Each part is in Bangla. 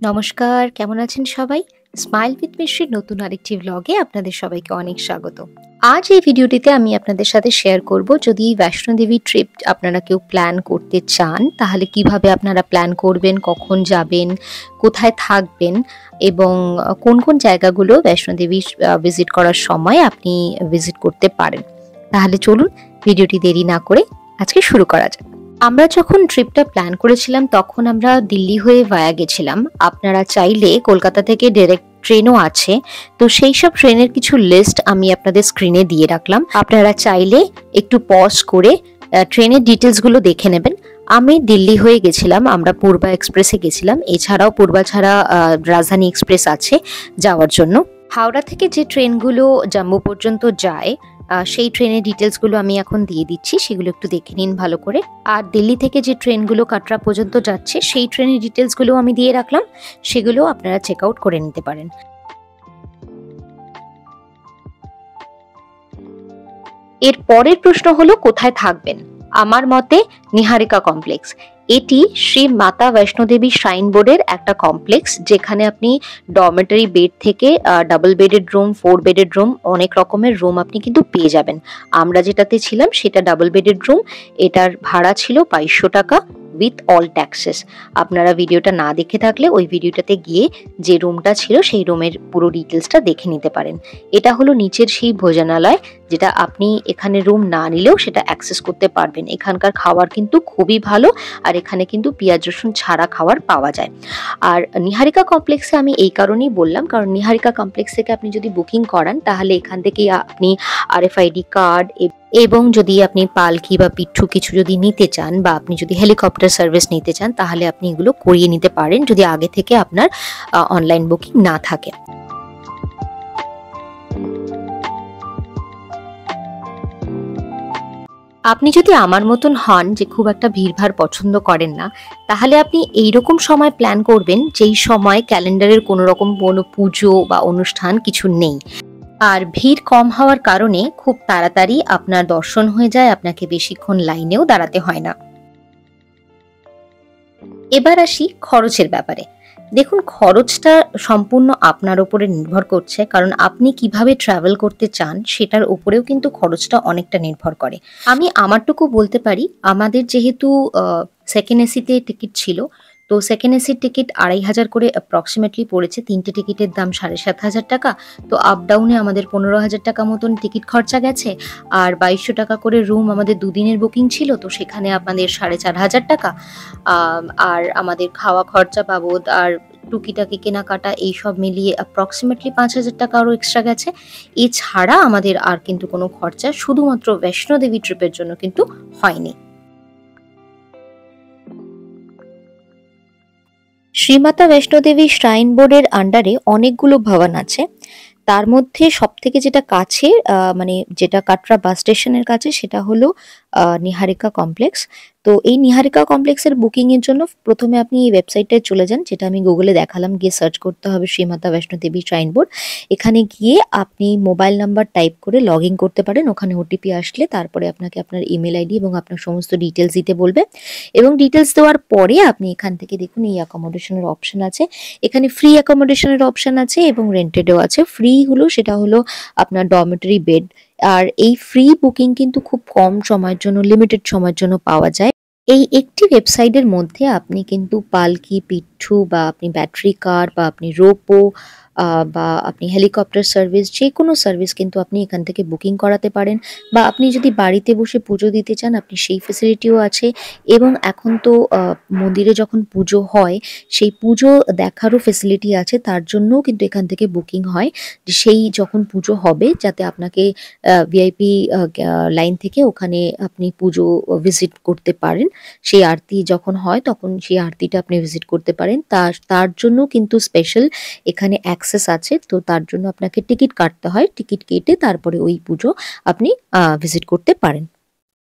নমস্কার, কেমন আছেন সবাই? স্মাইল উইথ মিশ্রির নতুন আরেকটি ভ্লগে আপনাদের সবাইকে অনেক স্বাগত। আজ এই ভিডিওটিতে আমি আপনাদের সাথে শেয়ার করব, যদি বৈষ্ণোদেবী ট্রিপ আপনারা কেউ প্ল্যান করতে চান তাহলে কিভাবে আপনারা প্ল্যান করবেন, কখন যাবেন, কোথায় থাকবেন এবং কোন কোন জায়গাগুলো বৈষ্ণোদেবী ভিজিট করার সময় আপনি ভিজিট করতে পারেন। তাহলে চলুন ভিডিওটি দেরি না করে আজকে শুরু করা যাক। আমরা যখন ট্রিপটা প্ল্যান করেছিলাম তখন আমরা দিল্লি হয়ে ভায়া গেছিলাম। আপনারা চাইলে কলকাতা থেকে ডাইরেক্ট ট্রেনও আছে, তো সেই সব ট্রেনের কিছু লিস্ট আমি আপনাদের স্ক্রিনে দিয়ে রাখলাম। আপনারা চাইলে একটু পজ করে ট্রেনের ডিটেলসগুলো দেখে নেবেন। আমি দিল্লি হয়ে গেছিলাম, আমরা পূর্বা এক্সপ্রেসে গেছিলাম। এছাড়াও পূর্বা ছাড়া রাজধানী এক্সপ্রেস আছে যাওয়ার জন্য। হাওড়া থেকে যে ট্রেনগুলো জম্মু পর্যন্ত যায় সেই ট্রেনের ডিটেলসগুলো আমি এখন দিয়ে দিচ্ছি, সেগুলো একটু দেখে নিন ভালো করে। আর দিল্লি থেকে যে ট্রেনগুলো কাটরা পর্যন্ত যাচ্ছে সেই ট্রেনের ডিটেলসগুলো আমি দিয়ে রাখলাম, সেগুলো আপনারা চেক আউট করে নিতে পারেন। এর পরের প্রশ্ন হলো কোথায় থাকবেন। আমার মতে নিহারিকা কমপ্লেক্স, এটি শ্রী মাতা বৈষ্ণোদেবী শ্রাইন বোর্ডের একটা কমপ্লেক্স, যেখানে আপনি ডরমেটরি বেড থেকে double bedded room, 4 bedded room, অনেক রকমের রুম আপনি কিন্তু পেয়ে যাবেন। আমরা যেটাতে ছিলাম সেটা ডাবল বেডেড রুম, এটার ভাড়া ছিল 2200 টাকা উইথ অল ট্যাক্সেস। আপনারা ভিডিওটা না দেখে থাকলে ওই ভিডিওটাতে গিয়ে যে রুমটা ছিল সেই রুমের পুরো ডিটেলসটা দেখে নিতে পারেন। এটা হলো নিচের সেই ভোজনালয়, যেটা আপনি এখানে রুম না নিলেও সেটা অ্যাক্সেস করতে পারবেন। এখানকার খাবার কিন্তু খুবই ভালো, আর এখানে কিন্তু পেঁয়াজ রসুন ছাড়া খাবার পাওয়া যায়। আর নিহারিকা কমপ্লেক্সে আমি এই কারণেই বললাম, কারণ নিহারিকা কমপ্লেক্স থেকে আপনি যদি বুকিং করান তাহলে এখান থেকেই আপনি RFID কার্ড এবং যদি আপনি পালকি বা পিঠু কিছু যদি নিতে চান, বা আপনি যদি হেলিকপ্টার সার্ভিস নিতে চান, তাহলে আপনি এগুলো করিয়ে নিতে পারেন যদি আগে থেকে আপনার অনলাইন বুকিং না থাকে। আপনি যদি আমার মতন হন যে খুব একটা ভিড়ভাড় পছন্দ করেন না, তাহলে আপনি এইরকম সময় প্ল্যান করবেন যেই সময় ক্যালেন্ডারের কোনো রকম কোনো পুজো বা অনুষ্ঠান কিছু নেই। আর ভিড় কম হওয়ার কারণে খুব তাড়াতাড়ি আপনার দর্শন হয়ে যায়, আপনাকে বেশিক্ষণ লাইনেও দাঁড়াতে হয় না। এবার আসি খরচের ব্যাপারে। দেখুন, খরচটা সম্পূর্ণ আপনার উপরে নির্ভর করছে, কারণ আপনি কিভাবে ট্রাভেল করতে চান সেটার উপরেও কিন্তু খরচটা অনেকটা নির্ভর করে। আমি আমারটুকু বলতে পারি, আমাদের যেহেতু সেকেন্ড এসিতে টিকিট ছিল, তো সেকেন্ড এসির টিকিট 2500 করে অ্যাপ্রক্সিমেটলি পড়েছে। 3টে টিকিটের দাম 7500 টাকা। তো আপ ডাউনে আমাদের 15,000 টাকা মতন টিকিট খরচা গেছে। আর 2200 টাকা করে রুম আমাদের দুদিনের বুকিং ছিল, তো সেখানে আমাদের 4500 টাকা। আর আমাদের খাওয়া খরচা বাবদ আর টুকিটাকি কেনাকাটা এইসব মিলিয়ে অ্যাপ্রক্সিমেটলি 5000 টাকা আরও এক্সট্রা গেছে। এছাড়া আমাদের আর কিন্তু কোনো খরচা শুধুমাত্র বৈষ্ণোদেবী ট্রিপের জন্য কিন্তু হয়নি। শ্রীমাতা বৈষ্ণোদেবী শ্রাইন বোর্ডের আন্ডারে অনেকগুলো ভবন আছে। তার মধ্যে সবথেকে যেটা কাছে, মানে যেটা কাটরা বাস স্টেশনের কাছে, সেটা হলো নিহারিকা কমপ্লেক্স। তো এই নিহারিকা কমপ্লেক্সের বুকিং এর জন্য প্রথমে আপনি এই ওয়েবসাইটটায় চলে যান, যেটা আমি গুগলে দেখালাম। গিয়ে সার্চ করতে হবে শ্রীমাতা বৈষ্ণোদেবী শ্রাইন বোর্ড। এখানে গিয়ে আপনি মোবাইল নাম্বার টাইপ করে লগ ইন করতে পারেন। ওখানে OTP আসলে তারপরে আপনাকে আপনার ইমেল আইডি এবং আপনার সমস্ত ডিটেলস দিতে বলবে, এবং ডিটেলস দেওয়ার পরে আপনি এখান থেকে দেখুন এই অ্যাকোমোডেশনের অপশন আছে। এখানে ফ্রি অ্যাকোমোডেশনের অপশন আছে এবং রেন্টেডও আছে। ফ্রি হলো সেটা হলো আপনার ডরমেটরি বেড। আর এই ফ্রি বুকিং কিন্তু খুব কম সময়ের জন্য, লিমিটেড সময়ের জন্য পাওয়া যায়। এই একটি ওয়েবসাইটের মধ্যে আপনি কিন্তু পালকি, পিঠু, বা আপনি ব্যাটারি কার, বা আপনি রোপো, বা আপনি হেলিকপ্টার সার্ভিস, যে কোনো সার্ভিস কিন্তু আপনি এখান থেকে বুকিং করাতে পারেন। বা আপনি যদি বাড়িতে বসে পুজো দিতে চান, আপনি সেই ফেসিলিটিও আছে। এবং এখন তো মন্দিরে যখন পুজো হয় সেই পুজো দেখারও ফেসিলিটি আছে, তার জন্যও কিন্তু এখান থেকে বুকিং হয়। যে সেই যখন পুজো হবে যাতে আপনাকে VIP লাইন থেকে ওখানে আপনি পুজো ভিজিট করতে পারেন। সেই আরতি যখন হয় তখন সেই আরতিটা আপনি ভিজিট করতে পারেন। তার জন্য কিন্তু স্পেশাল এখানে অ্যাক্সেস আছে। তো তার জন্য আপনাকে টিকিট কাটতে হয়। টিকিট কেটে তারপরে ওই পুজো আপনি ভিজিট করতে পারেন।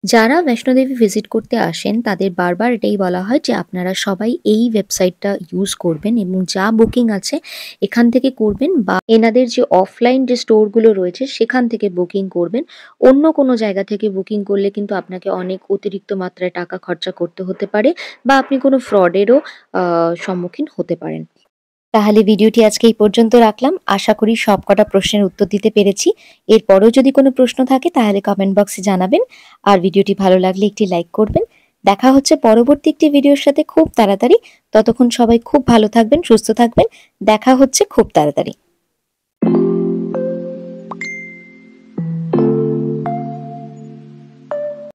যারা বৈষ্ণোদেবী ভিজিট করতে আসেন তাদের বারবার এটাই বলা হয় যে আপনারা সবাই এই ওয়েবসাইটটা ইউজ করবেন এবং যা বুকিং আছে এখান থেকে করবেন, বা এনাদের যে অফলাইন যে স্টোরগুলো রয়েছে সেখান থেকে বুকিং করবেন। অন্য কোনো জায়গা থেকে বুকিং করলে কিন্তু আপনাকে অনেক অতিরিক্ত মাত্রায় টাকা খরচা করতে হতে পারে, বা আপনি কোনো ফ্রডেরও সম্মুখীন হতে পারেন। তাহলে ভিডিওটি আজকে এই পর্যন্ত রাখলাম। আশা করি সবকটা প্রশ্নের উত্তর দিতে পেরেছি। এরপরেও যদি কোনো প্রশ্ন থাকে তাহলে কমেন্ট বক্সে জানাবেন। আর ভিডিওটি ভালো লাগলে একটি লাইক করবেন। দেখা হচ্ছে পরবর্তী একটি ভিডিওর সাথে খুব তাড়াতাড়ি। ততক্ষণ সবাই খুব ভালো থাকবেন, সুস্থ থাকবেন। দেখা হচ্ছে খুব তাড়াতাড়ি।